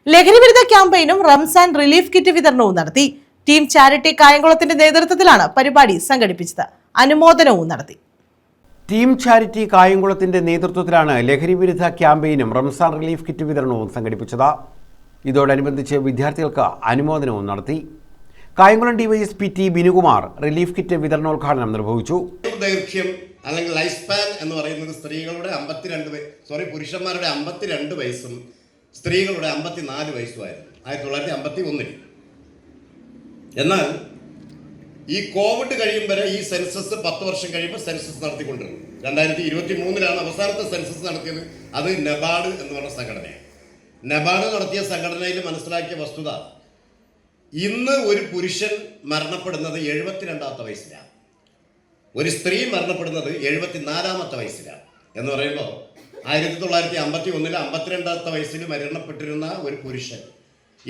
ലഹരിവിരുദ്ധ ക്യാമ്പയിനും Ramzan relief kit വിതരണവും നടത്തി. ടീം ചാരിറ്റി കായംകുളത്തിന്റെ നേതൃത്വത്തിലാണ് പരിപാടി സംഘടിപ്പിച്ചത്. അനുമോദനവും നടത്തി. ടീം ചാരിറ്റി കായംകുളത്തിന്റെ നേതൃത്വത്തിലാണ് ലഹരിവിരുദ്ധ ക്യാമ്പയിനും റംസാൻ റിലീഫ് കിറ്റ് വിതരണവും സംഘടിപ്പിച്ചത്. ഇതോടനുബന്ധിച്ച് വിദ്യാർത്ഥികൾക്ക് അനുമോദനവും നടത്തി. Kayamkulam DYSP T Binukumar relief kit വിതരണോദ്ഘാടനം നിർവഹിച്ചു. ദൈർഘ്യം അല്ലെങ്കിൽ ലൈഫ് സ്പാൻ എന്ന് പറയുന്നത് സ്ത്രീകളുടെ പുരുഷന്മാരുടെ 52 വയസ്സും സ്ത്രീകളുടെ 54 വയസ്സുമായിരുന്നു 1951. എന്നാൽ ഈ കോവിഡ് കഴിയുമ്പോൾ ഈ സെൻസസ് 10 വർഷം കഴിയുമ്പോൾ സെൻസസ് നടത്തിക്കൊണ്ടിരുന്നു. 2023 അവസാനത്തെ സെൻസസ് നടത്തിയത്. അത് നബാർഡ് എന്ന് പറഞ്ഞ സംഘടനയാണ്. നബാർഡ് നടത്തിയ സംഘടനയിൽ മനസ്സിലാക്കിയ വസ്തുത, ഇന്ന് ഒരു പുരുഷൻ മരണപ്പെടുന്നത് 72ാമത്തെ വയസ്സിലാണ്, ഒരു സ്ത്രീ മരണപ്പെടുന്നത് 74ാമത്തെ വയസ്സിലാണ്. എന്ന് പറയുമ്പോൾ 1951 52ാമത്തെ വയസ്സിൽ മരണപ്പെട്ടിരുന്ന ഒരു പുരുഷൻ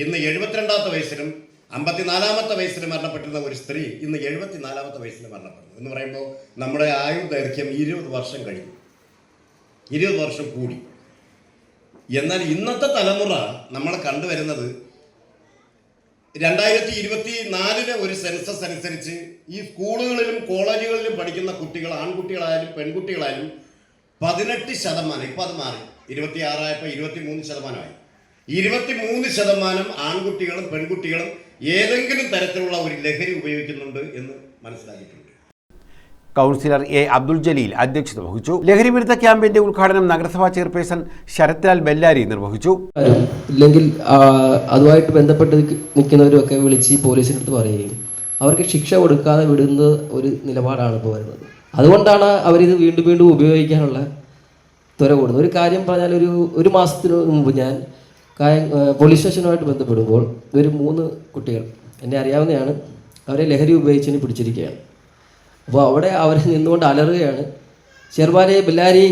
ഇന്ന് 72ാമത്തെ വയസ്സിലും 54ാമത്തെ വയസ്സിൽ മരണപ്പെട്ടിരുന്ന ഒരു സ്ത്രീ ഇന്ന് 74ാമത്തെ വയസ്സിൽ മരണപ്പെടുന്നു. എന്ന് പറയുമ്പോൾ നമ്മുടെ ആയുർദൈർഘ്യം 20 വർഷം കഴിഞ്ഞു, 20 വർഷം കൂടി. എന്നാൽ ഇന്നത്തെ തലമുറ നമ്മൾ കണ്ടുവരുന്നത് 2024 ഒരു സെൻസസ് അനുസരിച്ച് ഈ സ്കൂളുകളിലും കോളേജുകളിലും പഠിക്കുന്ന കുട്ടികൾ, ആൺകുട്ടികളായാലും പെൺകുട്ടികളായാലും 18%, ഇപ്പം അത് മാറി 26 23%. 23% ആൺകുട്ടികളും പെൺകുട്ടികളും ഏതെങ്കിലും തരത്തിലുള്ള ഒരു ലഹരി ഉപയോഗിക്കുന്നുണ്ട് എന്ന് മനസ്സിലാക്കിയിട്ടുണ്ട്. കൗൺസിലർ എ അബ്ദുൽ ജലീൽ അധ്യക്ഷത വഹിച്ചു. ലഹരി വിരുദ്ധ ക്യാമ്പയിന്റെ ഉദ്ഘാടനം നഗരസഭാ ചെയർപേഴ്സൺ ശരത് ലാൽ ബെല്ലാരി നിർവഹിച്ചു. ഇല്ലെങ്കിൽ അതുമായിട്ട് ബന്ധപ്പെട്ട് നിൽക്കുന്നവരൊക്കെ വിളിച്ച് പോലീസിൻ്റെ അടുത്ത് പറയുകയും അവർക്ക് ശിക്ഷ കൊടുക്കാതെ വിടുന്ന ഒരു നിലപാടാണ് ഇപ്പോൾ വരുന്നത്. അതുകൊണ്ടാണ് അവരിത് വീണ്ടും വീണ്ടും ഉപയോഗിക്കാനുള്ള ത്വര കൂടുന്നത്. ഒരു കാര്യം പറഞ്ഞാൽ, ഒരു മാസത്തിന് മുമ്പ് ഞാൻ പോലീസ് സ്റ്റേഷനുമായിട്ട് ബന്ധപ്പെടുമ്പോൾ ഒരു 3 കുട്ടികൾ എന്നെ അറിയാവുന്നതാണ്, അവരെ ലഹരി ഉപയോഗിച്ചതിന് പിടിച്ചിരിക്കുകയാണ്. അപ്പോൾ അവിടെ അവർ നിന്നുകൊണ്ട് അലറുകയാണ്, ചെറുപാലെ ബെല്ലാരി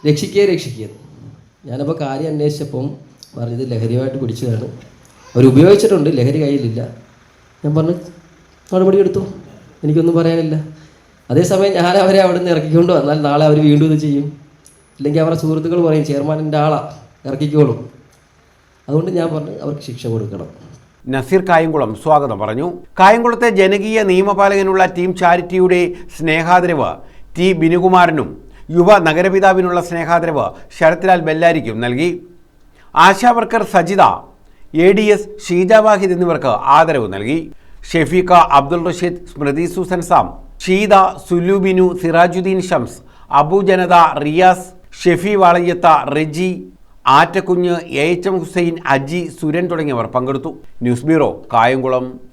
രക്ഷിക്കുക. ഞാനപ്പോൾ കാര്യം അന്വേഷിച്ചപ്പം പറഞ്ഞത് ലഹരിയുമായിട്ട് പിടിച്ചതാണ്, അവർ ഉപയോഗിച്ചിട്ടുണ്ട്, ലഹരി കയ്യിലില്ല. ഞാൻ പറഞ്ഞു നടപടി എടുത്തു, എനിക്കൊന്നും പറയാനില്ല. അതേസമയം ഞാൻ അവരെ അവിടെ നിന്ന് ഇറക്കിക്കൊണ്ട് വന്നാൽ നാളെ അവർ വീണ്ടും ഇത് ചെയ്യും, ഇല്ലെങ്കിൽ അവരുടെ സുഹൃത്തുക്കൾ പറയും ചെയർമാനിൻ്റെ ആളാണ് ഇറക്കിക്കോളും. അതുകൊണ്ട് ഞാൻ പറഞ്ഞു അവർക്ക് ശിക്ഷ കൊടുക്കണം. നസീർ കായംകുളം സ്വാഗതം പറഞ്ഞു. കായംകുളത്തെ ജനകീയ നിയമപാലകനുള്ള ടീം ചാരിറ്റിയുടെ സ്നേഹാദരവ് ടി ബിനുകുമാറിനും യുവ നഗരപിതാവിനുള്ള സ്നേഹാദരവ് ശരത് ലാൽ ബെല്ലാരിക്കും നൽകി. ആശാവർക്കർ സജിത, ADS ഷീജ വാഹിദ് എന്നിവർക്ക് ആദരവ് നൽകി. ഷെഫീഖ, അബ്ദുൾ റഷീദ്, സ്മൃതി സൂസൻ സാം, ഷീദ, സുലുബിനു, സിറാജുദ്ദീൻ ഷംസ്, അബു ജനത, റിയാസ്, ഷെഫി വാളയ്യത്ത, റെജി, ആറ്റക്കുഞ്ഞ്, AHM ഹുസൈൻ, അജി, സുരൻ തുടങ്ങിയവർ പങ്കെടുത്തു. News bureau, Kayamkulam.